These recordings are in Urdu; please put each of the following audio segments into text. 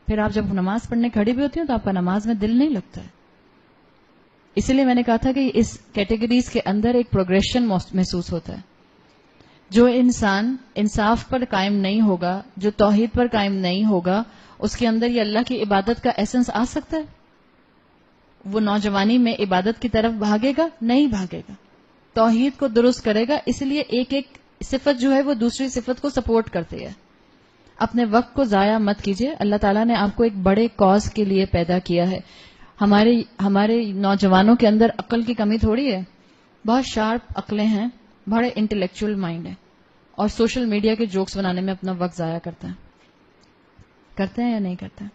پھر آپ جب نماز پڑھنے کھڑی بھی ہوتی ہیں تو آپ کا نماز میں دل نہیں لگتا ہے. اسی لیے میں نے کہا تھا کہ اس کیٹیگریز کے اندر ایک پروگریشن محسوس ہوتا ہے. جو انسان انصاف پر قائم نہیں ہوگا, جو توحید پر قائم نہیں ہوگا, اس کے اندر یہ اللہ کی عبادت کا ایسنس آ سکتا ہے؟ وہ نوجوانی میں عبادت کی طرف بھاگے گا؟ نہیں بھاگے گا. توحید کو درست کرے گا. اس لیے ایک ایک صفت جو ہے وہ دوسری صفت کو سپورٹ کرتی ہے. اپنے وقت کو ضائع مت کیجیے. اللہ تعالیٰ نے آپ کو ایک بڑے کاز کے لیے پیدا کیا ہے. ہمارے نوجوانوں کے اندر عقل کی کمی تھوڑی ہے. بہت شارپ عقلیں ہیں, بڑے انٹلیکچوئل مائنڈ ہے, اور سوشل میڈیا کے جوکس بنانے میں اپنا وقت ضائع کرتے ہیں یا نہیں کرتے ہیں؟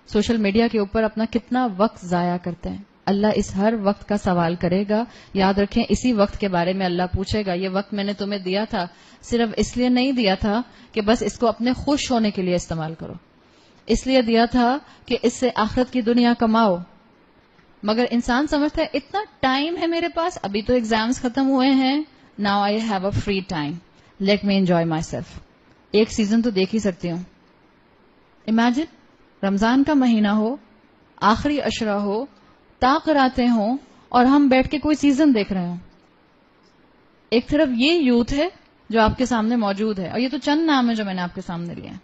سوشل میڈیا کے اوپر اپنا کتنا وقت ضائع کرتے ہیں. اللہ اس ہر وقت کا سوال کرے گا. یاد رکھیں, اسی وقت کے بارے میں اللہ پوچھے گا. یہ وقت میں نے تمہیں دیا تھا, صرف اس لیے نہیں دیا تھا کہ بس اس کو اپنے خوش ہونے کے لیے استعمال کرو, اس لیے دیا تھا کہ اس سے آخرت کی دنیا کماؤ. مگر انسان سمجھتا ہے اتنا ٹائم ہے میرے پاس, ابھی تو ایگزامز ختم ہوئے ہیں, now I have a free time, let me enjoy my self. ایک سیزن تو دیکھ ہی سکتی ہوں. امیجن رمضان کا مہینہ ہو, آخری عشرہ ہو, تاخراتیں ہوں, اور ہم بیٹھ کے کوئی سیزن دیکھ رہے ہوں. ایک طرف یہ یوتھ ہے جو آپ کے سامنے موجود ہے, اور یہ تو چند نام ہے جو میں نے آپ کے سامنے لیے ہیں,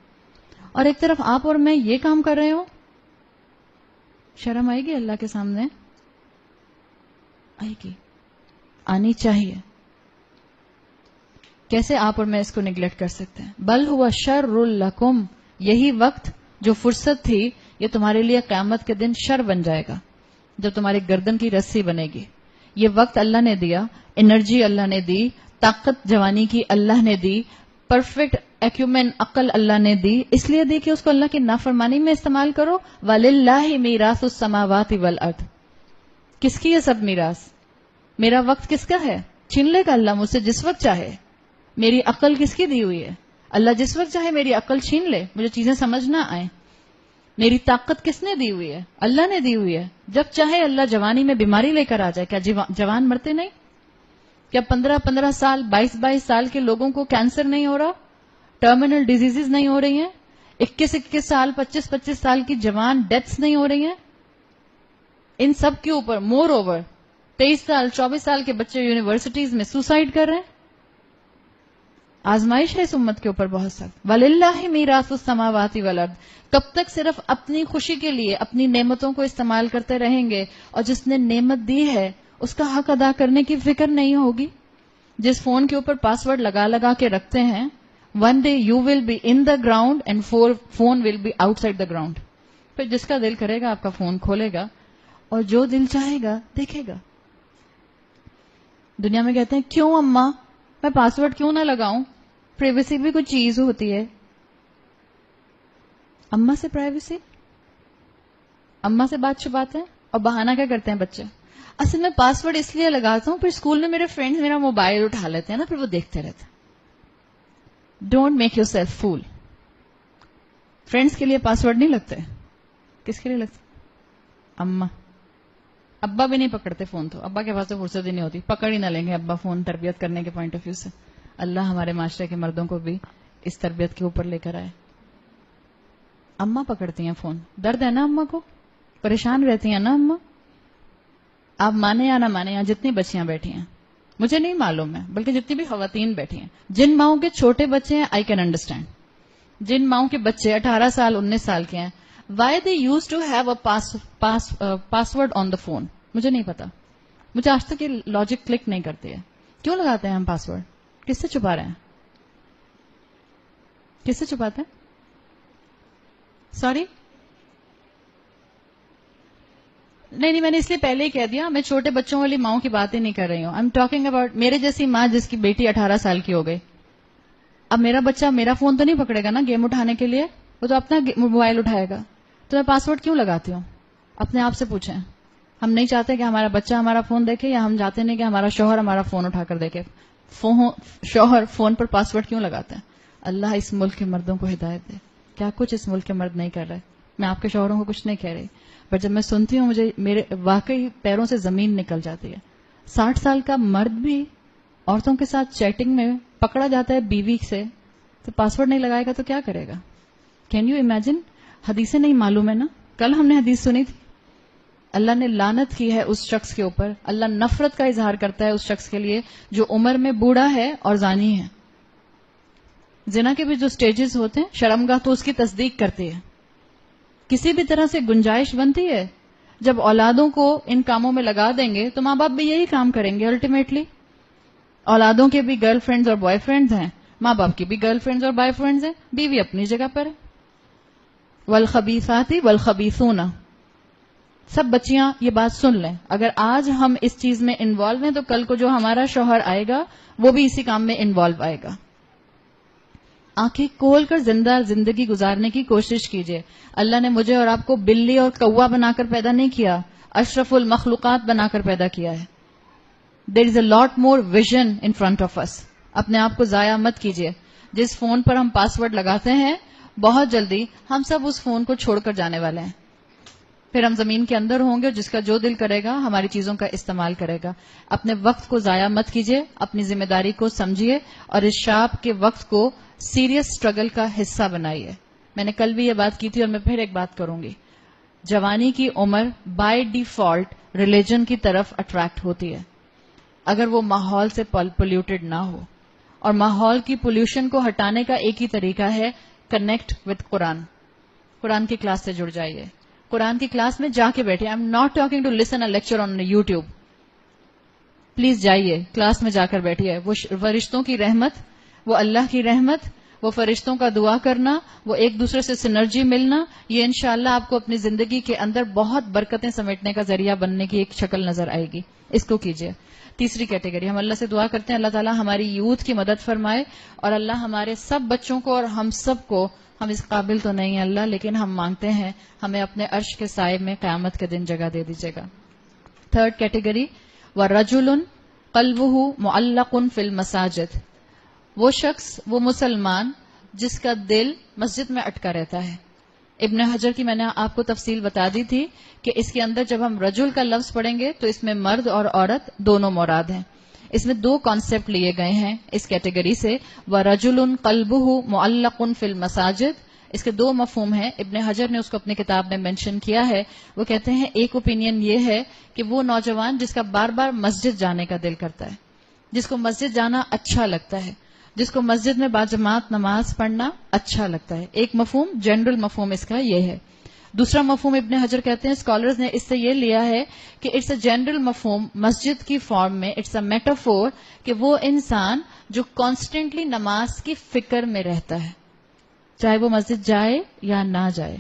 اور ایک طرف آپ اور میں یہ کام کر رہے ہوں. شرم آئے گی اللہ کے سامنے؟ آئے گی, آنی چاہیے. کیسے آپ اور میں اس کو نگلیکٹ کر سکتے ہیں؟ بل ہوا شر لکم, یہی وقت جو فرصت تھی یہ تمہارے لیے قیامت کے دن شر بن جائے گا, جب تمہاری گردن کی رسی بنے گی. یہ وقت اللہ نے دیا, انرجی اللہ نے دی, طاقت جوانی کی اللہ نے دی, پرفیکٹ ایکومن عقل اللہ نے دی, اس لیے دی کہ اس کو اللہ کی نافرمانی میں استعمال کرو. وَلِلَّهِ مِيرَاثُ السَّمَاوَاتِ وَالْأَرْضِ. کس کی یہ سب میراث؟ میرا وقت کس کا ہے؟ چھین لے گا اللہ مجھ سے جس وقت چاہے. میری عقل کس کی دی ہوئی ہے؟ اللہ جس وقت چاہے میری عقل چھین لے, مجھے چیزیں سمجھ نہ آئیں. میری طاقت کس نے دی ہوئی ہے؟ اللہ نے دی ہوئی ہے. جب چاہے اللہ جوانی میں بیماری لے کر آ جائے. کیا جوان مرتے نہیں؟ کیا 15 سال 22 سال کے لوگوں کو کینسر نہیں ہو رہا؟ ٹرمینل ڈیزیز نہیں ہو رہی ہیں؟ 21 سال 25 سال کی جوان ڈیتھس نہیں ہو رہی ہیں؟ ان سب کے اوپر مور اوور 23 سال 24 سال کے بچے یونیورسٹیز میں سوسائڈ کر رہے ہیں. آزمائش ہے اس امت کے اوپر بہت سخت. وَلِلَّهِ مِيرَاثُ السَّمَاوَاتِ وَالْأَرْضِ. کب تک صرف اپنی خوشی کے لیے اپنی نعمتوں کو استعمال کرتے رہیں گے, اور جس نے نعمت دی ہے اس کا حق ادا کرنے کی فکر نہیں ہوگی؟ جس فون کے اوپر پاسورڈ لگا کے رکھتے ہیں, one day you will be in the ground and phone will be outside the ground. پھر جس کا دل کرے گا آپ کا فون کھولے گا, اور جو دل چاہے گا دیکھے گا. دنیا میں کہتے ہیں کیوں اماں میں پاسورڈ کیوں نہ لگاؤں, پرائیویسی بھی کوئی چیز ہوتی ہے. اماں سے پرائیویسی, اماں سے بات چھپاتے ہیں, اور بہانہ کیا کرتے ہیں بچے؟ اصل میں پاسورڈ اس لیے لگاتا ہوں پھر اسکول میں میرے فرینڈز میرا موبائل اٹھا لیتے ہیں نا, پھر وہ دیکھتے رہتے ہیں. Don't make yourself fool. Friends کے لیے پاسورڈ نہیں لگتے. کس کے لیے لگتے؟ اماں. ابا بھی نہیں پکڑتے فون, تو ابا کے پاس تو فرصت ہی نہیں ہوتی, پکڑ ہی نہ لیں گے ابا فون تربیت کرنے کے پوائنٹ آف ویو سے. اللہ ہمارے معاشرے کے مردوں کو بھی اس تربیت کے اوپر لے کر آئے. اماں پکڑتی ہیں فون, درد ہے نا اماں کو, پریشان رہتی ہیں نا اماں. آپ مانے یا نہ مانے, یہاں جتنی بچیاں بیٹھی ہیں, مجھے نہیں معلوم ہے, بلکہ جتنی بھی خواتین بیٹھی ہیں, جن ماؤں کے چھوٹے بچے ہیں, آئی کین انڈرسٹینڈ. جن ماؤں کے بچے 18 سال 19 سال کے ہیں, why they use to have a password on the phone, مجھے نہیں پتا. مجھے آج تک یہ لاجک کلک نہیں کرتی ہے. کیوں لگاتے ہیں ہم پاسورڈ؟ کس سے چھپا رہے ہیں؟ کس سے چھپاتے ہیں؟ سوری, نہیں میں نے اس لیے پہلے ہی کہہ دیا, میں چھوٹے بچوں والی ماؤں کی بات ہی نہیں کر رہی ہوں. آئی ایم ٹاکنگ اباؤٹ میرے جیسی ماں جس کی بیٹی 18 سال کی ہو گئی. اب میرا بچہ میرا فون تو نہیں پکڑے گا نا گیم اٹھانے کے لیے, وہ تو اپنا موبائل اٹھائے گا. تو میں پاسورڈ کیوں لگاتی ہوں؟ اپنے آپ سے پوچھیں. ہم نہیں چاہتے کہ ہمارا بچہ ہمارا فون دیکھے, یا ہم چاہتے نہیں کہ ہمارا شوہر ہمارا فون اٹھا کر دیکھے. شوہر فون پر پاسورڈ کیوں لگاتے ہیں؟ اللہ اس ملک کے مردوں کو ہدایت دے. کیا کچھ اس ملک کے مرد نہیں کر رہے. میں آپ کے شوہروں کو کچھ نہیں کہہ رہی, پر جب میں سنتی ہوں مجھے میرے واقعی پیروں سے زمین نکل جاتی ہے. 60 سال کا مرد بھی عورتوں کے ساتھ چیٹنگ میں پکڑا جاتا ہے بیوی سے, تو پاسورڈ نہیں لگائے گا تو کیا کرے گا؟ Can you imagine? حدیثیں نہیں معلوم ہے نا, کل ہم نے حدیث سنی تھی, اللہ نے لعنت کی ہے اس شخص کے اوپر, اللہ نفرت کا اظہار کرتا ہے اس شخص کے لیے جو عمر میں بوڑھا ہے اور زانی ہے. زنا کے بھی جو سٹیجز ہوتے ہیں, شرمگاہ تو اس کی تصدیق کرتی ہے. کسی بھی طرح سے گنجائش بنتی ہے, جب اولادوں کو ان کاموں میں لگا دیں گے تو ماں باپ بھی یہی کام کریں گے. الٹیمیٹلی اولادوں کے بھی گرل فرینڈز اور بوائے فرینڈز ہیں, ماں باپ کی بھی گرل فرینڈز اور بوائے فرینڈز ہیں, بیوی اپنی جگہ پر ہے. والخبیثات والخبیثون, سب بچیاں یہ بات سن لیں, اگر آج ہم اس چیز میں انوالو ہیں تو کل کو جو ہمارا شوہر آئے گا وہ بھی اسی کام میں انوالو آئے گا. آنکھیں کھول کر زندہ زندگی گزارنے کی کوشش کیجیے. اللہ نے مجھے اور آپ کو بلی اور کوا بنا کر پیدا نہیں کیا, اشرف المخلوقات بنا کر پیدا کیا ہے. دیر از اے لاٹ مور ویژن ان فرنٹ آف اس. اپنے آپ کو ضائع مت کیجیے. جس فون پر ہم پاس ورڈ لگاتے ہیں بہت جلدی ہم سب اس فون کو چھوڑ کر جانے والے ہیں. پھر ہم زمین کے اندر ہوں گے, جس کا جو دل کرے گا ہماری چیزوں کا استعمال کرے گا. اپنے وقت کو ضائع مت کیجیے, اپنی ذمہ داری کو سمجھیے اور اس شاب کے وقت کو سیریس سٹرگل کا حصہ بنائیے. میں نے کل بھی یہ بات کی تھی اور میں پھر ایک بات کروں گی. جوانی کی عمر بائی ڈیفالٹ ریلیجن کی طرف اٹریکٹ ہوتی ہے اگر وہ ماحول سے پولیوٹڈ نہ ہو, اور ماحول کی پولوشن کو ہٹانے کا ایک ہی طریقہ ہے کنیکٹ وتھ قرآن. قرآن کی کلاس سے جڑ جائیے, قرآن کی کلاس میں جا کے بیٹھے. I am not talking to listen a lecture on YouTube. Please جائیے, کلاس میں جا کر بیٹھیے. وہ فرشتوں کی رحمت, وہ اللہ کی رحمت, وہ فرشتوں کا دعا کرنا, وہ ایک دوسرے سے سنرجی ملنا, یہ انشاءاللہ آپ کو اپنی زندگی کے اندر بہت برکتیں سمیٹنے کا ذریعہ بننے کی ایک شکل نظر آئے گی. اس کو کیجیے. تیسری کیٹیگری, ہم اللہ سے دعا کرتے ہیں اللہ تعالیٰ ہماری یوتھ کی مدد فرمائے اور اللہ ہمارے سب بچوں کو اور ہم سب کو, ہم اس قابل تو نہیں ہیں اللہ, لیکن ہم مانگتے ہیں ہمیں اپنے عرش کے سائے میں قیامت کے دن جگہ دے دیجیے گا. تھرڈ کیٹیگری, وَرَجُلٌ قَلْبُهُ مُعَلَّقٌ فِي الْمَسَاجِدِ, وہ شخص, وہ مسلمان جس کا دل مسجد میں اٹکا رہتا ہے. ابن حجر کی میں نے آپ کو تفصیل بتا دی تھی کہ اس کے اندر جب ہم رجل کا لفظ پڑھیں گے تو اس میں مرد اور عورت دونوں مراد ہیں. اس میں دو کانسیپٹ لیے گئے ہیں اس کیٹیگری سے. وَرَجُلٌ قَلْبُهُ مُعَلَّقٌ فِي الْمَسَاجِدِ, اس کے دو مفہوم ہیں. ابن حجر نے اس کو اپنی کتاب میں مینشن کیا ہے. وہ کہتے ہیں ایک اوپینین یہ ہے کہ وہ نوجوان جس کا بار بار مسجد جانے کا دل کرتا ہے, جس کو مسجد جانا اچھا لگتا ہے, جس کو مسجد میں باجماعت نماز پڑھنا اچھا لگتا ہے. ایک مفہوم, جنرل مفہوم اس کا یہ ہے. دوسرا مفہوم ابن حجر کہتے ہیں, اسکالرز نے اس سے یہ لیا ہے کہ اٹس اے جنرل مفہوم مسجد کی فارم میں, اٹس اے میٹافور, کہ وہ انسان جو کانسٹنٹلی نماز کی فکر میں رہتا ہے, چاہے وہ مسجد جائے یا نہ جائے.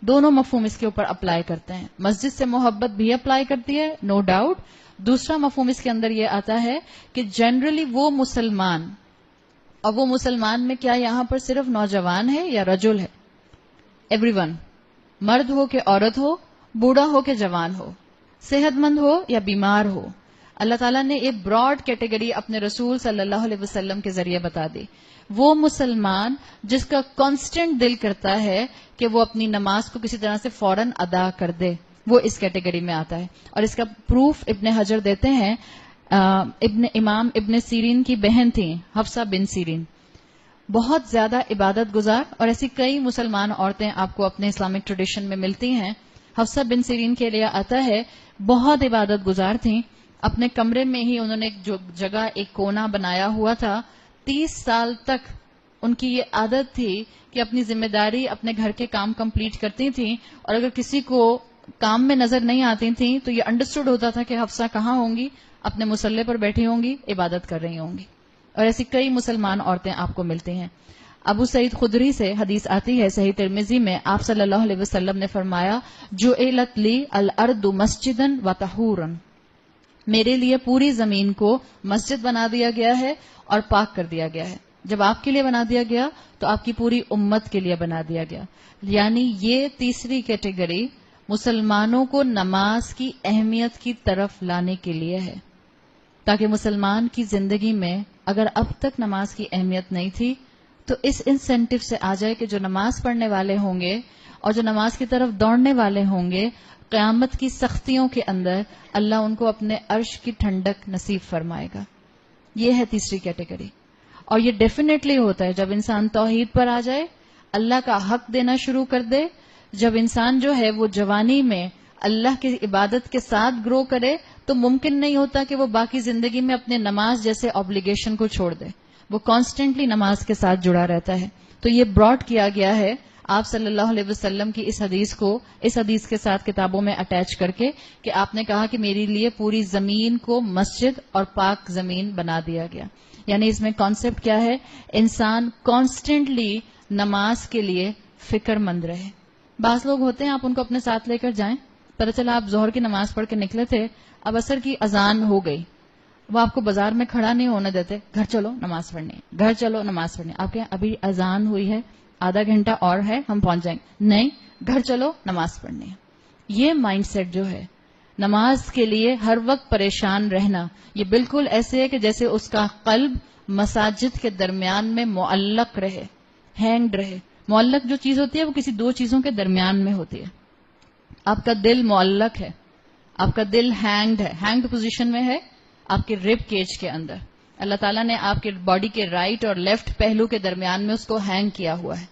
دونوں مفہوم اس کے اوپر اپلائی کرتے ہیں. مسجد سے محبت بھی اپلائی کرتی ہے, نو ڈاؤٹ. دوسرا مفہوم اس کے اندر یہ آتا ہے کہ جنرلی وہ مسلمان, اور وہ مسلمان میں کیا یہاں پر صرف نوجوان ہے یا رجل ہے؟ ایوری ون, مرد ہو کہ عورت ہو, بوڑھا ہو کہ جوان ہو, صحت مند ہو یا بیمار ہو. اللہ تعالیٰ نے ایک براڈ کیٹیگری اپنے رسول صلی اللہ علیہ وسلم کے ذریعے بتا دی. وہ مسلمان جس کا کانسٹنٹ دل کرتا ہے کہ وہ اپنی نماز کو کسی طرح سے فوراً ادا کر دے, وہ اس کیٹیگری میں آتا ہے. اور اس کا پروف ابن حجر دیتے ہیں. امام ابن سیرین کی بہن تھیں حفصہ بن سیرین, بہت زیادہ عبادت گزار, اور ایسی کئی مسلمان عورتیں آپ کو اپنے اسلامک ٹریڈیشن میں ملتی ہیں. حفصہ بن سیرین کے لیے آتا ہے بہت عبادت گزار تھیں. اپنے کمرے میں ہی انہوں نے جو جگہ ایک کونا بنایا ہوا تھا, 30 سال تک ان کی یہ عادت تھی کہ اپنی ذمہ داری, اپنے گھر کے کام کمپلیٹ کرتی تھیں, اور اگر کسی کو کام میں نظر نہیں آتی تھیں تو یہ انڈرسٹوڈ ہوتا تھا کہ حفصہ کہاں ہوں گی, اپنے مصلے پر بیٹھی ہوں گی, عبادت کر رہی ہوں گی. اور ایسی کئی مسلمان عورتیں آپ کو ملتی ہیں. ابو سعید خدری سے حدیث آتی ہے صحیح ترمذی میں, آپ صلی اللہ علیہ وسلم نے فرمایا, جُعِلَتْ لِي الْأَرْضُ مَسْجِدًا وَطَهُورًا, میرے لیے پوری زمین کو مسجد بنا دیا گیا ہے اور پاک کر دیا گیا ہے. جب آپ کے لیے بنا دیا گیا تو آپ کی پوری امت کے لیے بنا دیا گیا. یعنی یہ تیسری کیٹیگری مسلمانوں کو نماز کی اہمیت کی طرف لانے کے لیے ہے, تاکہ مسلمان کی زندگی میں اگر اب تک نماز کی اہمیت نہیں تھی تو اس انسینٹیو سے آ جائے کہ جو نماز پڑھنے والے ہوں گے اور جو نماز کی طرف دوڑنے والے ہوں گے, قیامت کی سختیوں کے اندر اللہ ان کو اپنے عرش کی ٹھنڈک نصیب فرمائے گا. یہ ہے تیسری کیٹیگری. اور یہ ڈیفینیٹلی ہوتا ہے جب انسان توحید پر آ جائے, اللہ کا حق دینا شروع کر دے. جب انسان جو ہے وہ جوانی میں اللہ کی عبادت کے ساتھ گرو کرے تو ممکن نہیں ہوتا کہ وہ باقی زندگی میں اپنے نماز جیسے آبلیگیشن کو چھوڑ دے. وہ کانسٹنٹلی نماز کے ساتھ جڑا رہتا ہے. تو یہ براڈ کیا گیا ہے آپ صلی اللہ علیہ وسلم کی اس حدیث کو اس حدیث کے ساتھ کتابوں میں اٹیچ کر کے کہ آپ نے کہا کہ میرے لیے پوری زمین کو مسجد اور پاک زمین بنا دیا گیا. یعنی اس میں کانسیپٹ کیا ہے؟ انسان کانسٹنٹلی نماز کے لیے فکر مند رہے. بعض لوگ ہوتے ہیں آپ ان کو اپنے ساتھ لے کر جائیں, پتہ چلا آپ ظہر کی نماز پڑھ کے نکلے تھے, اب عصر کی اذان ہو گئی, وہ آپ کو بازار میں کھڑا نہیں ہونے دیتے, گھر چلو نماز پڑھنی, گھر چلو نماز پڑھنی. آپ کہیں ابھی اذان ہوئی ہے, آدھا گھنٹہ اور ہے, ہم پہنچ جائیں گے. نہیں, گھر چلو نماز پڑھنی ہے. یہ مائنڈ سیٹ جو ہے نماز کے لیے ہر وقت پریشان رہنا, یہ بالکل ایسے ہے کہ جیسے اس کا قلب مساجد کے درمیان میں معلق رہے, ہینگڈ رہے. معلق جو چیز ہوتی ہے وہ کسی دو چیزوں کے درمیان میں ہوتی ہے. آپ کا دل معلق ہے, آپ کا دل ہینگڈ ہے, ہینگڈ پوزیشن میں ہے آپ کے رب کیج کے اندر. اللہ تعالیٰ نے آپ کے باڈی کے رائٹ اور لیفٹ پہلو کے درمیان میں اس کو ہینگ کیا ہوا ہے.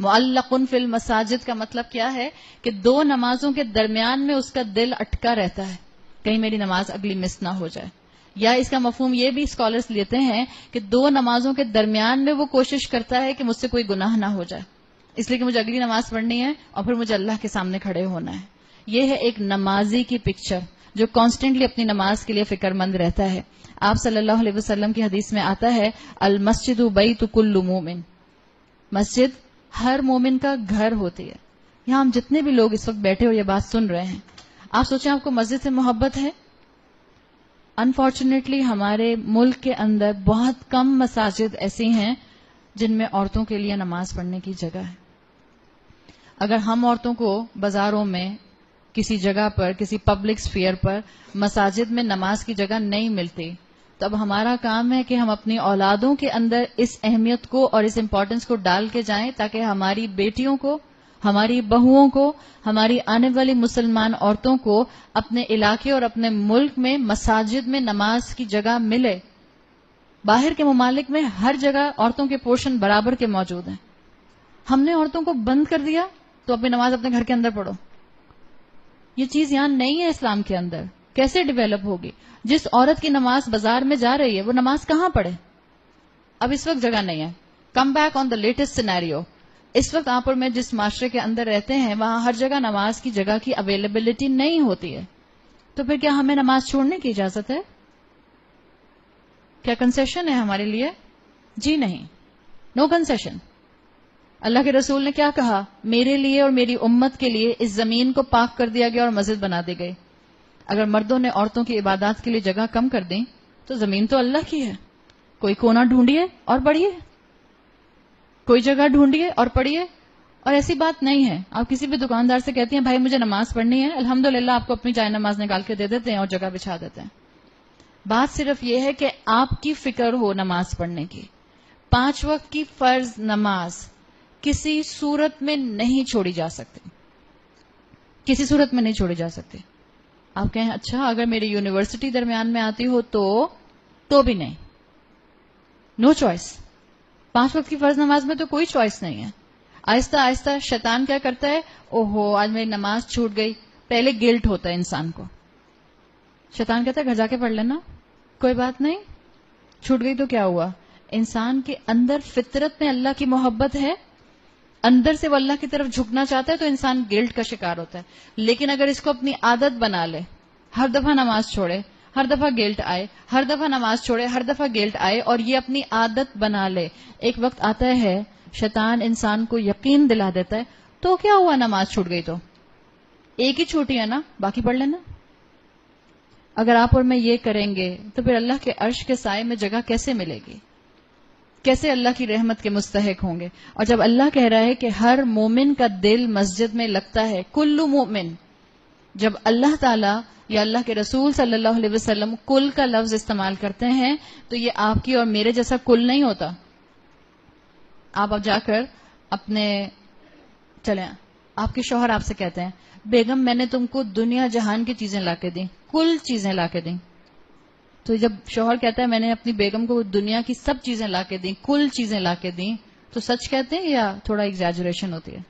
معلقن فی المساجد کا مطلب کیا ہے کہ دو نمازوں کے درمیان میں اس کا دل اٹکا رہتا ہے, کہیں میری نماز اگلی مس نہ ہو جائے. یا اس کا مفہوم یہ بھی اسکالرز لیتے ہیں کہ دو نمازوں کے درمیان میں وہ کوشش کرتا ہے کہ مجھ سے کوئی گناہ نہ ہو جائے, اس لیے کہ مجھے اگلی نماز پڑھنی ہے اور پھر مجھے اللہ کے سامنے کھڑے ہونا ہے. یہ ہے ایک نمازی کی پکچر جو کانسٹنٹلی اپنی نماز کے لیے فکر مند رہتا ہے. آپ صلی اللہ علیہ وسلم کی حدیث میں آتا ہے المسجد بیت کل مومن, مسجد ہر مومن کا گھر ہوتی ہے. یہاں ہم جتنے بھی لوگ اس وقت بیٹھے اور یہ بات سن رہے ہیں, آپ سوچیں آپ کو مسجد سے محبت ہے؟ انفارچونیٹلی ہمارے ملک کے اندر بہت کم مساجد ایسی ہیں جن میں عورتوں کے لیے نماز پڑھنے کی جگہ ہے. اگر ہم عورتوں کو بازاروں میں کسی جگہ پر کسی پبلک سفیئر پر مساجد میں نماز کی جگہ نہیں ملتی تو اب ہمارا کام ہے کہ ہم اپنی اولادوں کے اندر اس اہمیت کو اور اس امپورٹنس کو ڈال کے جائیں تاکہ ہماری بیٹیوں کو, ہماری بہوؤں کو, ہماری آنے والی مسلمان عورتوں کو اپنے علاقے اور اپنے ملک میں مساجد میں نماز کی جگہ ملے. باہر کے ممالک میں ہر جگہ عورتوں کے پورشن برابر کے موجود ہیں. ہم نے عورتوں کو بند کر دیا تو اپنی نماز اپنے گھر کے اندر پڑھو. یہ چیز یہاں نہیں ہے اسلام کے اندر. کیسے ڈیولپ ہوگی؟ جس عورت کی نماز بازار میں جا رہی ہے وہ نماز کہاں پڑھے؟ اب اس وقت جگہ نہیں ہے. Come back on the latest scenario. اس وقت آپ اور میں جس معاشرے کے اندر رہتے ہیں وہاں ہر جگہ نماز کی جگہ کی اویلیبلٹی نہیں ہوتی ہے. تو پھر کیا ہمیں نماز چھوڑنے کی اجازت ہے؟ کیا کنسیشن ہے ہمارے لیے؟ جی نہیں, نو کنسیشن. اللہ کے رسول نے کیا کہا؟ میرے لیے اور میری امت کے لیے اس زمین کو پاک کر دیا گیا اور مسجد بنا دی گئی. اگر مردوں نے عورتوں کی عبادات کے لیے جگہ کم کر دی تو زمین تو اللہ کی ہے. کوئی کونا ڈھونڈیے اور پڑھیے, کوئی جگہ ڈھونڈیے اور پڑھیے. اور ایسی بات نہیں ہے آپ کسی بھی دکاندار سے کہتی ہیں بھائی مجھے نماز پڑھنی ہے, الحمدللہ آپ کو اپنی جائے نماز نکال کے دے دیتے ہیں اور جگہ بچھا دیتے ہیں. بات صرف یہ ہے کہ آپ کی فکر ہو نماز پڑھنے کی. 5 وقت کی فرض نماز کسی صورت میں نہیں چھوڑی جا سکتی, کسی صورت میں نہیں چھوڑی جا سکتی. آپ کہیں اچھا اگر میری یونیورسٹی درمیان میں آتی ہو تو بھی نہیں, نو چوائس. 5 وقت کی فرض نماز میں تو کوئی چوائس نہیں ہے. آہستہ آہستہ شیطان کیا کرتا ہے, اوہو آج میری نماز چھوٹ گئی. پہلے گلٹ ہوتا ہے انسان کو. شیطان کہتا ہے گھر جا کے پڑھ لینا, کوئی بات نہیں, چھوٹ گئی تو کیا ہوا. انسان کے اندر فطرت میں اللہ کی محبت ہے, اندر سے وہ اللہ کی طرف جھکنا چاہتا ہے تو انسان گلٹ کا شکار ہوتا ہے. لیکن اگر اس کو اپنی عادت بنا لے, ہر دفعہ نماز چھوڑے, ہر دفعہ گلٹ آئے, ہر دفعہ نماز چھوڑے, ہر دفعہ گلٹ آئے, اور یہ اپنی عادت بنا لے, ایک وقت آتا ہے شیطان انسان کو یقین دلا دیتا ہے تو کیا ہوا نماز چھوٹ گئی تو ایک ہی چھوٹی ہے نا, باقی پڑھ لینا. اگر آپ اور میں یہ کریں گے تو پھر اللہ کے عرش کے سائے میں جگہ کیسے ملے گی؟ کیسے اللہ کی رحمت کے مستحق ہوں گے؟ اور جب اللہ کہہ رہا ہے کہ ہر مومن کا دل مسجد میں لگتا ہے, کل مومن, جب اللہ تعالیٰ یا اللہ کے رسول صلی اللہ علیہ وسلم کل کا لفظ استعمال کرتے ہیں تو یہ آپ کی اور میرے جیسا کل نہیں ہوتا. آپ اب جا کر اپنے چلیں, آپ کے شوہر آپ سے کہتے ہیں بیگم میں نے تم کو دنیا جہان کی چیزیں لا کے دیں, کل چیزیں لا کے دیں. تو جب شوہر کہتا ہے میں نے اپنی بیگم کو دنیا کی سب چیزیں لا کے دیں, کل چیزیں لا کے دیں, تو سچ کہتے ہیں یا تھوڑا ایگزیجریشن ہوتی ہے؟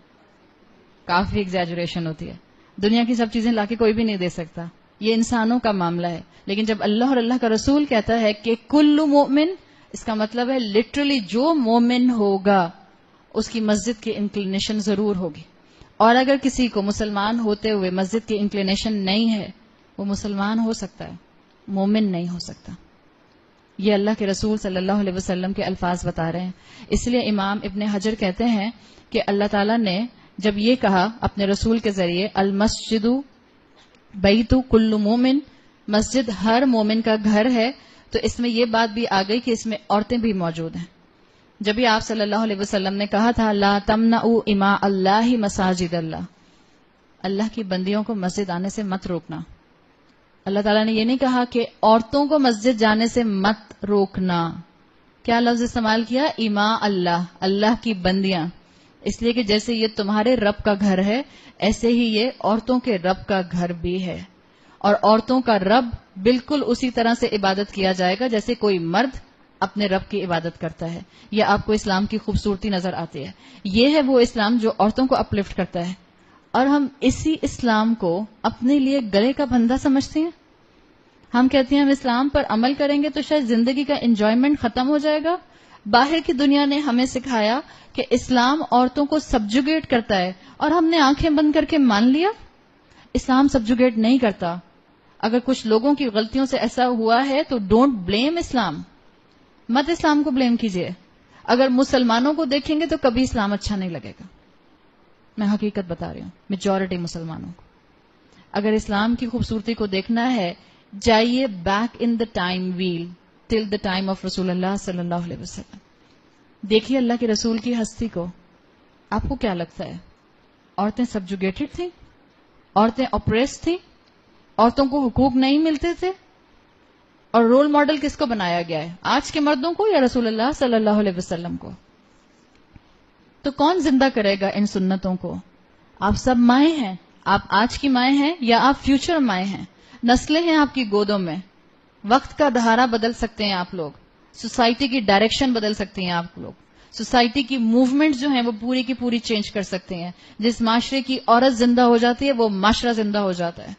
کافی ایگزیجریشن ہوتی ہے. دنیا کی سب چیزیں لا کے کوئی بھی نہیں دے سکتا, یہ انسانوں کا معاملہ ہے. لیکن جب اللہ اور اللہ کا رسول کہتا ہے کہ کل مومن, اس کا مطلب ہے لٹرلی جو مومن ہوگا اس کی مسجد کی انکلینیشن ضرور ہوگی. اور اگر کسی کو مسلمان ہوتے ہوئے مسجد کی انکلینیشن نہیں ہے, وہ مسلمان ہو سکتا ہے, مومن نہیں ہو سکتا. یہ اللہ کے رسول صلی اللہ علیہ وسلم کے الفاظ بتا رہے ہیں. اس لیے امام ابن حجر کہتے ہیں کہ اللہ تعالیٰ نے جب یہ کہا اپنے رسول کے ذریعے المسجد بیت کل مومن, مسجد ہر مومن کا گھر ہے, تو اس میں یہ بات بھی آ گئی کہ اس میں عورتیں بھی موجود ہیں. جب بھی آپ صلی اللہ علیہ وسلم نے کہا تھا لا تمنعوا اماء اللہ مساجد اللہ, اللہ کی بندیوں کو مسجد آنے سے مت روکنا. اللہ تعالیٰ نے یہ نہیں کہا کہ عورتوں کو مسجد جانے سے مت روکنا. کیا لفظ استعمال کیا؟ اماء اللہ, اللہ کی بندیاں. اس لیے کہ جیسے یہ تمہارے رب کا گھر ہے, ایسے ہی یہ عورتوں کے رب کا گھر بھی ہے. اور عورتوں کا رب بالکل اسی طرح سے عبادت کیا جائے گا جیسے کوئی مرد اپنے رب کی عبادت کرتا ہے. یہ آپ کو اسلام کی خوبصورتی نظر آتی ہے. یہ ہے وہ اسلام جو عورتوں کو اپلفٹ کرتا ہے. اور ہم اسی اسلام کو اپنے لیے گلے کا پھندا سمجھتے ہیں. ہم کہتے ہیں ہم اسلام پر عمل کریں گے تو شاید زندگی کا انجوائمنٹ ختم ہو جائے گا. باہر کی دنیا نے ہمیں سکھایا کہ اسلام عورتوں کو سبجوگیٹ کرتا ہے, اور ہم نے آنکھیں بند کر کے مان لیا. اسلام سبجوگیٹ نہیں کرتا. اگر کچھ لوگوں کی غلطیوں سے ایسا ہوا ہے تو ڈونٹ بلیم اسلام, مت اسلام کو بلیم کیجیے. اگر مسلمانوں کو دیکھیں گے تو کبھی اسلام اچھا نہیں لگے گا. میں حقیقت بتا رہی ہوں, میجورٹی مسلمانوں کو. اگر اسلام کی خوبصورتی کو دیکھنا ہے, جائیے back in the time well till the time of رسول اللہ صلی اللہ علیہ وسلم. دیکھیے اللہ کے رسول کی ہستی کو. آپ کو کیا لگتا ہے عورتیں سبجوگیٹڈ تھیں؟ عورتیں اپریس تھیں؟ عورتوں کو حقوق نہیں ملتے تھے؟ اور رول ماڈل کس کو بنایا گیا ہے, آج کے مردوں کو یا رسول اللہ صلی اللہ علیہ وسلم کو؟ تو کون زندہ کرے گا ان سنتوں کو؟ آپ سب مائیں ہیں. آپ آج کی مائیں ہیں یا آپ فیوچر مائیں ہیں. نسلیں ہیں آپ کی گودوں میں. وقت کا دھارا بدل سکتے ہیں آپ لوگ. سوسائٹی کی ڈائریکشن بدل سکتے ہیں آپ لوگ. سوسائٹی کی موومنٹ جو ہیں وہ پوری کی پوری چینج کر سکتے ہیں. جس معاشرے کی عورت زندہ ہو جاتی ہے وہ معاشرہ زندہ ہو جاتا ہے.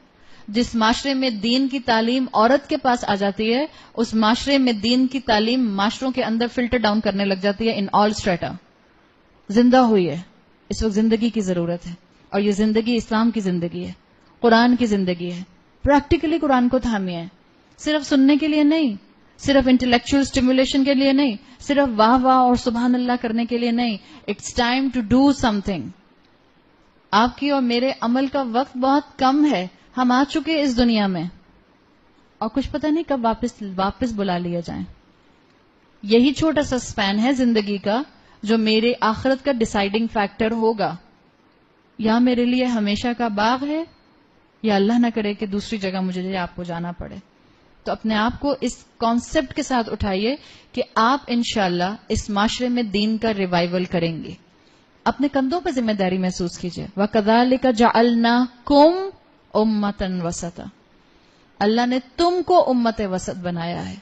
جس معاشرے میں دین کی تعلیم عورت کے پاس آ جاتی ہے, اس معاشرے میں دین کی تعلیم معاشروں کے اندر فلٹر ڈاؤن کرنے لگ جاتی ہے. ان آل اسٹریٹا زندہ ہوئی ہے. اس وقت زندگی کی ضرورت ہے, اور یہ زندگی اسلام کی زندگی ہے, قرآن کی زندگی ہے. پریکٹیکلی قرآن کو تھامیے ہیں, صرف سننے کے لیے نہیں, صرف انٹلیکچوئل اسٹیمولیشن کے لیے نہیں, صرف واہ واہ اور سبحان اللہ کرنے کے لیے نہیں. It's time to do something. آپ کی اور میرے عمل کا وقت بہت کم ہے. ہم آ چکے اس دنیا میں, اور کچھ پتہ نہیں کب واپس بلا لیا جائیں. یہی چھوٹا سا سپین ہے زندگی کا جو میرے آخرت کا ڈیسائیڈنگ فیکٹر ہوگا. یا میرے لیے ہمیشہ کا باغ ہے, یا اللہ نہ کرے کہ دوسری جگہ مجھے یا آپ کو جانا پڑے. تو اپنے آپ کو اس کانسیپٹ کے ساتھ اٹھائیے کہ آپ انشاءاللہ اس معاشرے میں دین کا ریوائول کریں گے. اپنے کندھوں پہ ذمہ داری محسوس کیجیے. وَكَذَلِكَ جَعَلْنَاكُمْ أُمَّةً وَسَطًا. اللہ نے تم کو امت وسط بنایا ہے.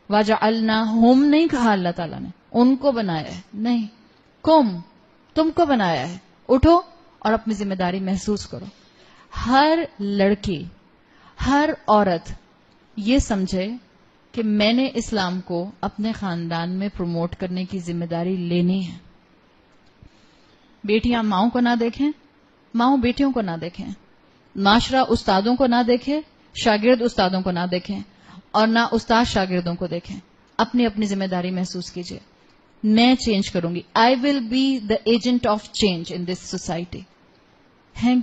وَجَعَلْنَاهُمْ نہیں کہا اللہ تعالیٰ نے ان کو بنایا ہے, نہیں, تم کو بنایا ہے. اٹھو اور اپنی ذمہ داری محسوس کرو. ہر لڑکی, ہر عورت یہ سمجھے کہ میں نے اسلام کو اپنے خاندان میں پروموٹ کرنے کی ذمہ داری لینی ہے. بیٹیاں ماؤں کو نہ دیکھیں, ماؤں بیٹیوں کو نہ دیکھیں, معاشرہ استادوں کو نہ دیکھے, شاگرد استادوں کو نہ دیکھیں, اور نہ استاد شاگردوں کو دیکھیں. اپنی اپنی ذمہ داری محسوس کیجیے. میں چینج کروں گی. I will be the agent of change in this society. ہیں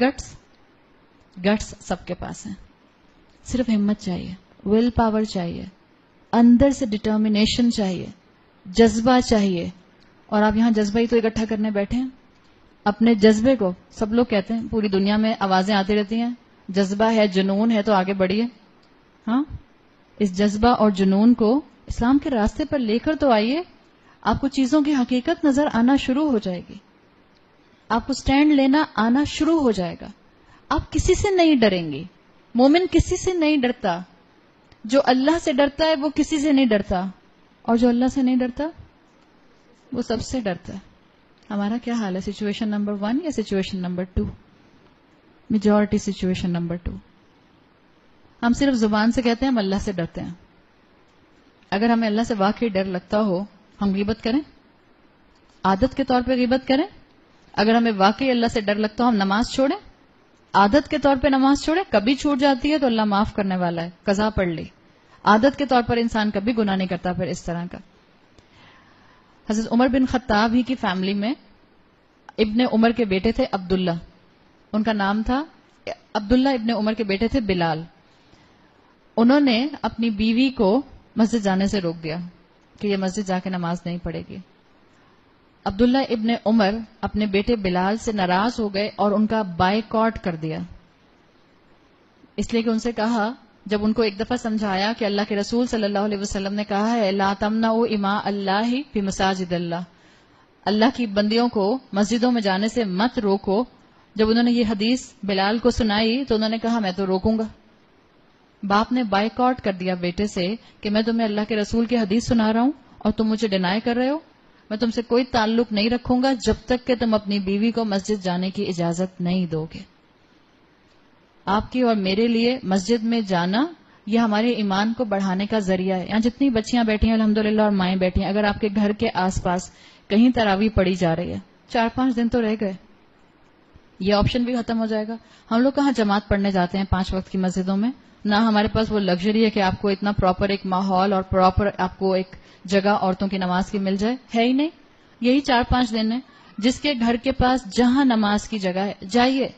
گٹس سب کے پاس ہیں, صرف ہمت چاہیے, ول پاور چاہیے, اندر سے ڈٹرمنیشن چاہیے, جذبہ چاہیے. اور آپ یہاں جذبہ ہی تو اکٹھا کرنے بیٹھے ہیں. اپنے جذبے کو, سب لوگ کہتے ہیں, پوری دنیا میں آوازیں آتی رہتی ہیں, جذبہ ہے, جنون ہے, تو آگے بڑھیے. ہاں, اس جذبہ اور جنون کو اسلام کے راستے پر لے کر تو آئیے. آپ کو چیزوں کی حقیقت نظر آنا شروع ہو جائے گی. آپ کو سٹینڈ لینا آنا شروع ہو جائے گا. آپ کسی سے نہیں ڈریں گی. مومن کسی سے نہیں ڈرتا. جو اللہ سے ڈرتا ہے وہ کسی سے نہیں ڈرتا, اور جو اللہ سے نہیں ڈرتا وہ سب سے ڈرتا ہے. ہمارا کیا حال ہے؟ سچویشن نمبر 1 یا situation number 2؟ Majority situation number 2. ہم صرف زبان سے کہتے ہیں ہم اللہ سے ڈرتے ہیں. اگر ہمیں اللہ سے واقعی ڈر لگتا ہو ہم غیبت کریں، عادت کے طور پہ غیبت کریں. اگر ہمیں واقعی اللہ سے ڈر لگتا ہو ہم نماز چھوڑیں، عادت کے طور پہ نماز چھوڑیں. کبھی چھوٹ جاتی ہے تو اللہ معاف کرنے والا ہے، قضا پڑھ لی. عادت کے طور پر انسان کبھی گناہ نہیں کرتا پھر اس طرح کا. حضرت عمر بن خطاب ہی کی فیملی میں ابن عمر کے بیٹے تھے عبداللہ، ان کا نام تھا عبداللہ. ابن عمر کے بیٹے تھے بلال. انہوں نے اپنی بیوی کو مسجد جانے سے روک دیا کہ یہ مسجد جا کے نماز نہیں پڑھے گی. عبداللہ ابن عمر اپنے بیٹے بلال سے ناراض ہو گئے اور ان کا بائیکاٹ کر دیا. اس لیے کہ ان سے کہا، جب ان کو ایک دفعہ سمجھایا کہ اللہ کے رسول صلی اللہ علیہ وسلم نے کہا ہے لا تمنعوا اماء اللہ فی مساجد اللہ، اللہ کی بندیوں کو مسجدوں میں جانے سے مت روکو. جب انہوں نے یہ حدیث بلال کو سنائی تو انہوں نے کہا میں تو روکوں گا. باپ نے بائیکاٹ کر دیا بیٹے سے کہ میں تمہیں اللہ کے رسول کی حدیث سنا رہا ہوں اور تم مجھے ڈینائی کر رہے ہو. میں تم سے کوئی تعلق نہیں رکھوں گا جب تک کہ تم اپنی بیوی کو مسجد جانے کی اجازت نہیں دو گے. آپ کی اور میرے لیے مسجد میں جانا یہ ہمارے ایمان کو بڑھانے کا ذریعہ ہے. یہاں جتنی بچیاں بیٹھی ہیں الحمدللہ اور مائیں بیٹھی ہیں، اگر آپ کے گھر کے آس پاس کہیں تراویح پڑھی جا رہی ہے، 4-5 دن تو رہ گئے، یہ آپشن بھی ختم ہو جائے گا. ہم لوگ کہاں جماعت پڑھنے جاتے ہیں 5 وقت کی مسجدوں میں؟ نہ ہمارے پاس وہ لگژری ہے کہ آپ کو اتنا پراپر ایک ماحول اور پراپر آپ کو ایک جگہ عورتوں کی نماز کی مل جائے، ہے ہی نہیں. یہی 4-5 دن ہے. جس کے گھر کے پاس جہاں نماز کی جگہ ہے جائیے،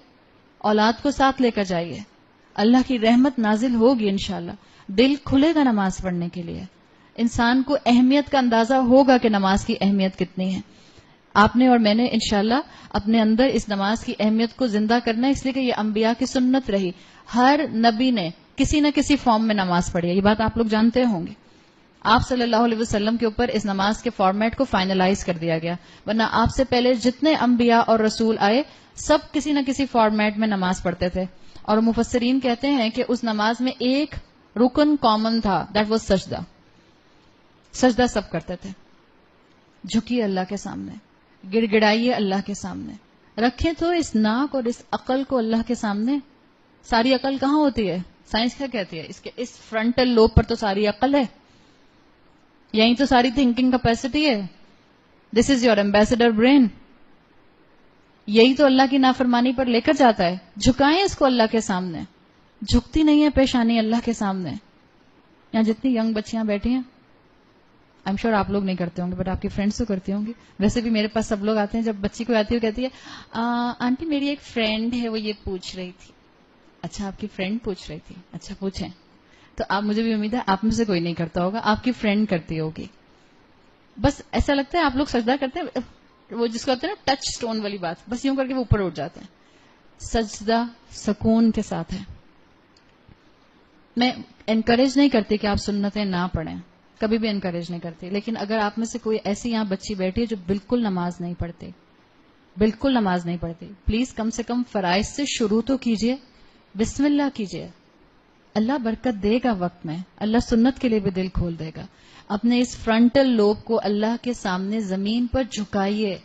اولاد کو ساتھ لے کر جائیے، اللہ کی رحمت نازل ہوگی انشاءاللہ. دل کھلے گا نماز پڑھنے کے لیے، انسان کو اہمیت کا اندازہ ہوگا کہ نماز کی اہمیت کتنی ہے. آپ نے اور میں نے انشاءاللہ اپنے اندر اس نماز کی اہمیت کو زندہ کرنا ہے، اس لیے کہ یہ انبیاء کی سنت رہی. ہر نبی نے کسی نہ کسی فارم میں نماز پڑھی ہے، یہ بات آپ لوگ جانتے ہوں گے. آپ صلی اللہ علیہ وسلم کے اوپر اس نماز کے فارمیٹ کو فائنلائز کر دیا گیا، ورنہ آپ سے پہلے جتنے انبیاء اور رسول آئے سب کسی نہ کسی فارمیٹ میں نماز پڑھتے تھے. اور مفسرین کہتے ہیں کہ اس نماز میں ایک رکن کامن تھا، دیٹ واز سجدہ. سجدہ سب کرتے تھے. جھکیے اللہ کے سامنے، گڑ گڑائیے اللہ کے سامنے، رکھیں تو اس ناک اور اس عقل کو اللہ کے سامنے. ساری عقل کہاں ہوتی ہے؟ سائنس کیا کہتی ہے؟ اس فرنٹل لوب پر تو ساری عقل ہے، یہیں تو ساری تھنکنگ کیپیسٹی ہے. دس از یور ایمبیسڈر برین. یہی تو اللہ کی نافرمانی پر لے کر جاتا ہے. جھکائیں اس کو اللہ کے سامنے. جھکتی نہیں ہے پیشانی اللہ کے سامنے. یہاں جتنی ینگ بچیاں بیٹھی ہیں، آئی ایم شیور آپ لوگ نہیں کرتے ہوں گے بٹ آپ کی فرینڈس تو کرتی ہوں گی. ویسے بھی میرے پاس سب لوگ آتے ہیں، جب بچی کو آتی ہے کہتی ہے آنٹی میری ایک فرینڈ ہے وہ یہ پوچھ رہی تھی. اچھا آپ کی فرینڈ پوچھ رہی تھی، اچھا پوچھیں. تو آپ، مجھے بھی امید ہے آپ میں سے کوئی نہیں کرتا ہوگا، آپ کی فرینڈ کرتی ہوگی. بس ایسا لگتا ہے آپ لوگ سجدہ کرتے ہیں، وہ جس کو کہتے ہیں نا ٹچ سٹون والی بات، بس یوں کر کے وہ اوپر اٹھ جاتے ہیں. سجدہ سکون کے ساتھ ہے. میں انکریج نہیں کرتی کہ آپ سنتیں نہ پڑھیں، کبھی بھی انکریج نہیں کرتی. لیکن اگر آپ میں سے کوئی ایسی یہاں بچی بیٹھی ہے جو بالکل نماز نہیں پڑھتی، بالکل نماز نہیں پڑھتی، پلیز کم سے کم فرائض سے شروع تو کیجئے. بسم اللہ کیجئے. اللہ برکت دے گا وقت میں، اللہ سنت کے لیے بھی دل کھول دے گا. اپنے اس فرنٹل لوب کو اللہ کے سامنے زمین پر جھکائیے.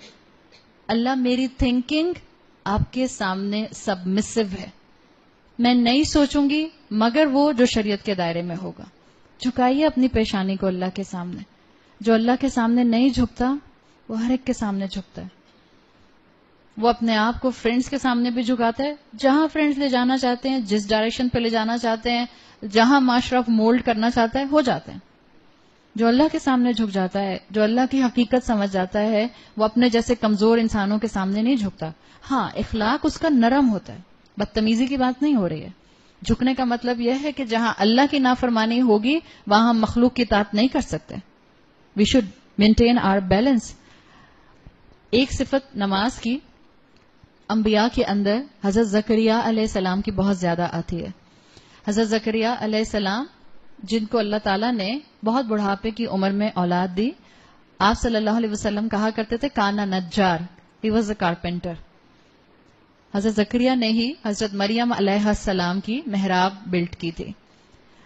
اللہ میری تھنکنگ آپ کے سامنے سبمسو ہے، میں نہیں سوچوں گی مگر وہ جو شریعت کے دائرے میں ہوگا. جھکائیے اپنی پیشانی کو اللہ کے سامنے. جو اللہ کے سامنے نہیں جھکتا وہ ہر ایک کے سامنے جھکتا ہے. وہ اپنے آپ کو فرینڈز کے سامنے بھی جھکاتا ہے، جہاں فرینڈز لے جانا چاہتے ہیں، جس ڈائریکشن پہ لے جانا چاہتے ہیں، جہاں معاشرہ مولڈ کرنا چاہتا ہے ہو جاتے ہیں. جو اللہ کے سامنے جھک جاتا ہے، جو اللہ کی حقیقت سمجھ جاتا ہے، وہ اپنے جیسے کمزور انسانوں کے سامنے نہیں جھکتا. ہاں اخلاق اس کا نرم ہوتا ہے، بدتمیزی کی بات نہیں ہو رہی ہے. جھکنے کا مطلب یہ ہے کہ جہاں اللہ کی نافرمانی ہوگی وہاں ہم مخلوق کی اطاعت نہیں کر سکتے. We should maintain our balance. ایک صفت نماز کی انبیاء کے اندر حضرت زکریا علیہ السلام کی بہت زیادہ آتی ہے. حضرت زکریا علیہ السلام جن کو اللہ تعالیٰ نے بہت بڑھاپے کی عمر میں اولاد دی، آپ صلی اللہ علیہ وسلم کہا کرتے تھے کانا Najar, he was a carpenter. حضرت زکریا نے ہی حضرت مریم علیہ السلام کی محراب بلڈ کی تھی.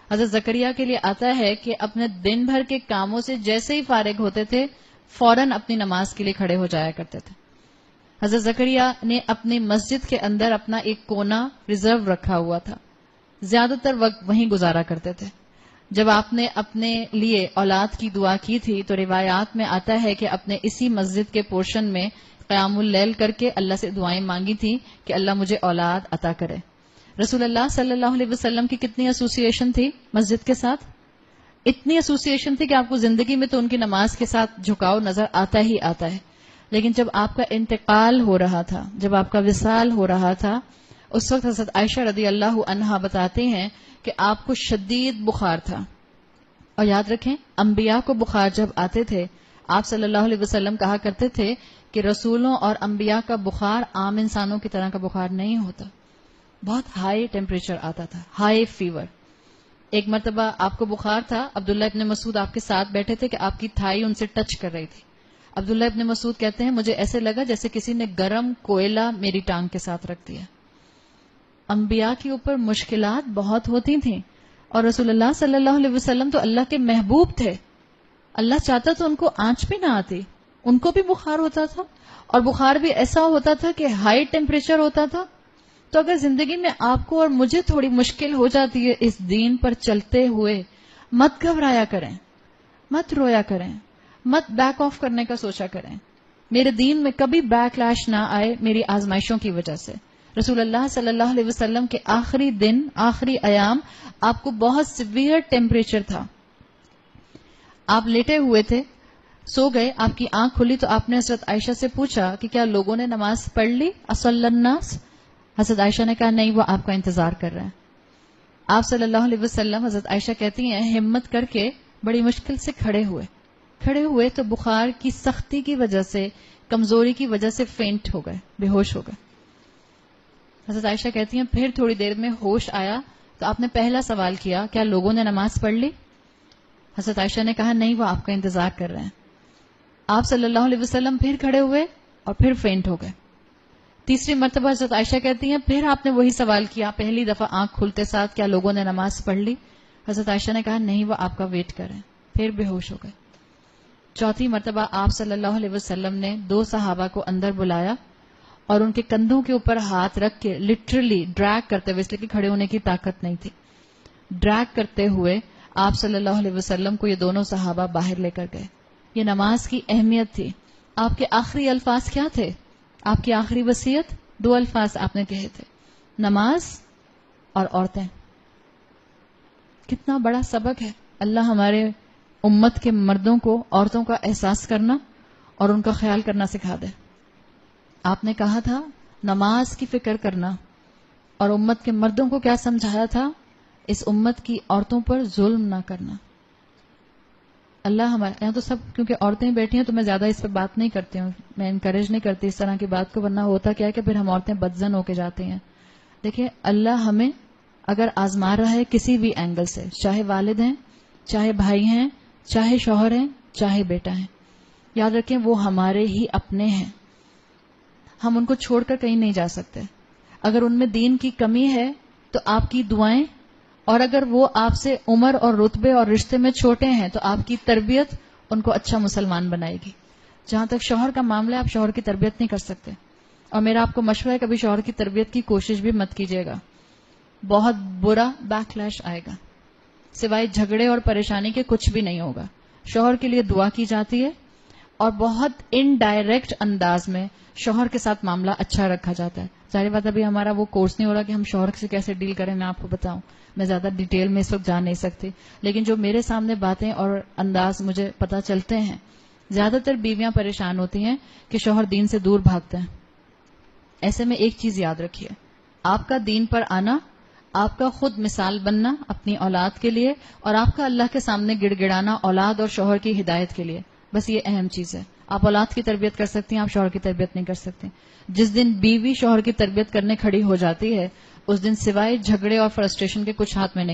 حضرت زکریا کے لیے آتا ہے کہ اپنے دن بھر کے کاموں سے جیسے ہی فارغ ہوتے تھے فوراً اپنی نماز کے لیے کھڑے ہو جایا کرتے تھے. حضرت زکریا نے اپنی مسجد کے اندر اپنا ایک کونا ریزرو رکھا ہوا تھا، زیادہ تر وقت وہیں گزارا کرتے تھے. جب آپ نے اپنے لیے اولاد کی دعا کی تھی تو روایات میں آتا ہے کہ اپنے اسی مسجد کے پورشن میں قیام اللیل کر کے اللہ سے دعائیں مانگی تھی کہ اللہ مجھے اولاد عطا کرے. رسول اللہ صلی اللہ علیہ وسلم کی کتنی ایسوسیشن تھی مسجد کے ساتھ؟ اتنی ایسوسیشن تھی کہ آپ کو زندگی میں تو ان کی نماز کے ساتھ جھکاؤ نظر آتا ہی آتا ہے. لیکن جب آپ کا انتقال ہو رہا تھا، جب آپ کا وصال ہو رہا تھا، اس وقت حضرت عائشہ رضی اللہ عنہا بتاتے ہیں کہ آپ کو شدید بخار تھا. اور یاد رکھیں، انبیاء کو بخار جب آتے تھے، آپ صلی اللہ علیہ وسلم کہا کرتے تھے کہ رسولوں اور انبیاء کا بخار عام انسانوں کی طرح کا بخار نہیں ہوتا، بہت ہائی ٹیمپریچر آتا تھا، ہائی فیور. ایک مرتبہ آپ کو بخار تھا، عبداللہ ابن مسعود آپ کے ساتھ بیٹھے تھے کہ آپ کی تھائی ان سے ٹچ کر رہی تھی. عبداللہ ابن مسعود کہتے ہیں مجھے ایسے لگا جیسے کسی نے گرم کوئلہ میری ٹانگ کے ساتھ رکھ دیا. انبیاء کے اوپر مشکلات بہت ہوتی تھیں، اور رسول اللہ صلی اللہ علیہ وسلم تو اللہ کے محبوب تھے. اللہ چاہتا تو ان کو آنچ بھی نہ آتی، ان کو بھی بخار ہوتا تھا، اور بخار بھی ایسا ہوتا تھا کہ ہائی ٹیمپریچر ہوتا تھا. تو اگر زندگی میں آپ کو اور مجھے تھوڑی مشکل ہو جاتی ہے اس دین پر چلتے ہوئے، مت گھبرایا کریں، مت رویا کریں، مت بیک آف کرنے کا سوچا کریں. میرے دین میں کبھی بیک لیش نہ آئے میری آزمائشوں کی وجہ سے. رسول اللہ صلی اللہ علیہ وسلم کے آخری دن، آخری ایام آپ کو بہت سیویئر ٹیمپریچر تھا. آپ لیٹے ہوئے تھے، سو گئے، آپ کی آنکھ کھلی تو آپ نے حضرت عائشہ سے پوچھا کہ کیا لوگوں نے نماز پڑھ لی؟ اصلی الناس؟ حضرت عائشہ نے کہا نہیں، وہ آپ کا انتظار کر رہے ہیں. آپ صلی اللہ علیہ وسلم، حضرت عائشہ کہتی ہیں، ہمت کر کے بڑی مشکل سے کھڑے ہوئے تو بخار کی سختی کی وجہ سے، کمزوری کی وجہ سے فینٹ ہو گئے، بے ہوش ہو گئے. حضرت عائشہ کہتی ہیں پھر تھوڑی دیر میں ہوش آیا تو آپ نے پہلا سوال کیا کیا لوگوں نے نماز پڑھ لی؟ حضرت عائشہ نے کہا نہیں، وہ آپ کا انتظار کر رہے ہیں. آپ صلی اللہ علیہ وسلم پھر کھڑے ہوئے اور پھر فینٹ ہو گئے. تیسری مرتبہ حضرت عائشہ کہتی ہیں پھر آپ نے وہی سوال کیا پہلی دفعہ آنکھ کھلتے ساتھ، کیا لوگوں نے نماز پڑھ لی؟ حضرت عائشہ نے کہا نہیں، وہ آپ کا ویٹ کر رہے ہیں. پھر بے ہوش ہو گئے. چوتھی مرتبہ آپ صلی اللہ علیہ وسلم نے 2 صحابہ کو اندر بلایا اور ان کے کندھوں کے اوپر ہاتھ رکھ کے لٹرلی ڈریگ کرتے ہوئے، اس لیے کہ کھڑے ہونے کی طاقت نہیں تھی، ڈریگ کرتے ہوئے آپ صلی اللہ علیہ وسلم کو یہ دونوں صحابہ باہر لے کر گئے. یہ نماز کی اہمیت تھی. آپ کے آخری الفاظ کیا تھے؟ آپ کی آخری وصیت 2 الفاظ آپ نے کہے تھے، نماز اور عورتیں. کتنا بڑا سبق ہے. اللہ ہمارے امت کے مردوں کو عورتوں کا احساس کرنا اور ان کا خیال کرنا سکھا دے. آپ نے کہا تھا نماز کی فکر کرنا، اور امت کے مردوں کو کیا سمجھایا تھا؟ اس امت کی عورتوں پر ظلم نہ کرنا. اللہ ہمارے یہاں تو سب کیونکہ عورتیں بیٹھی ہیں تو میں زیادہ اس پہ بات نہیں کرتی ہوں، میں انکریج نہیں کرتی اس طرح کی بات کو، ورنہ ہوتا کیا ہے کہ پھر ہم عورتیں بدزن ہو کے جاتے ہیں. دیکھیں، اللہ ہمیں اگر آزما رہا ہے کسی بھی اینگل سے، چاہے والد ہیں، چاہے بھائی ہیں، چاہے شوہر ہیں، چاہے بیٹا ہیں، یاد رکھیں وہ ہمارے ہی اپنے ہیں. ہم ان کو چھوڑ کر کہیں نہیں جا سکتے. اگر ان میں دین کی کمی ہے تو آپ کی دعائیں، اور اگر وہ آپ سے عمر اور رتبے اور رشتے میں چھوٹے ہیں تو آپ کی تربیت ان کو اچھا مسلمان بنائے گی. جہاں تک شوہر کا معاملہ ہے، آپ شوہر کی تربیت نہیں کر سکتے، اور میرا آپ کو مشورہ ہے کبھی شوہر کی تربیت کی کوشش بھی مت کیجیے گا. بہت برا بیک لیش آئے گا، سوائے جھگڑے اور پریشانی کے کچھ بھی نہیں ہوگا. شوہر کے لیے دعا کی جاتی ہے اور بہت انڈائریکٹ انداز میں شوہر کے ساتھ معاملہ اچھا رکھا جاتا ہے. ظاہر بات ابھی ہمارا وہ کورس نہیں ہو رہا کہ ہم شوہر سے کیسے ڈیل کریں، میں آپ کو بتاؤں، میں زیادہ ڈیٹیل میں اس وقت جان نہیں سکتی، لیکن جو میرے سامنے باتیں اور انداز مجھے پتہ چلتے ہیں، زیادہ تر بیویاں پریشان ہوتی ہیں کہ شوہر دین سے دور بھاگتے ہیں. ایسے میں ایک چیز یاد رکھیے، آپ کا دین پر آنا، آپ کا خود مثال بننا اپنی اولاد کے لیے، اور آپ کا اللہ کے سامنے گڑ گڑانا اولاد اور شوہر کی ہدایت کے لیے، بس یہ اہم چیز ہے. آپ اولاد کی تربیت کر سکتی ہیں، آپ شوہر کی تربیت نہیں کر سکتے. جس دن بیوی شوہر کی تربیت کرنے کھڑی ہو جاتی ہے، اس دن سوائے جھگڑے اور فرسٹریشن کے کچھ ہاتھ میں نہیں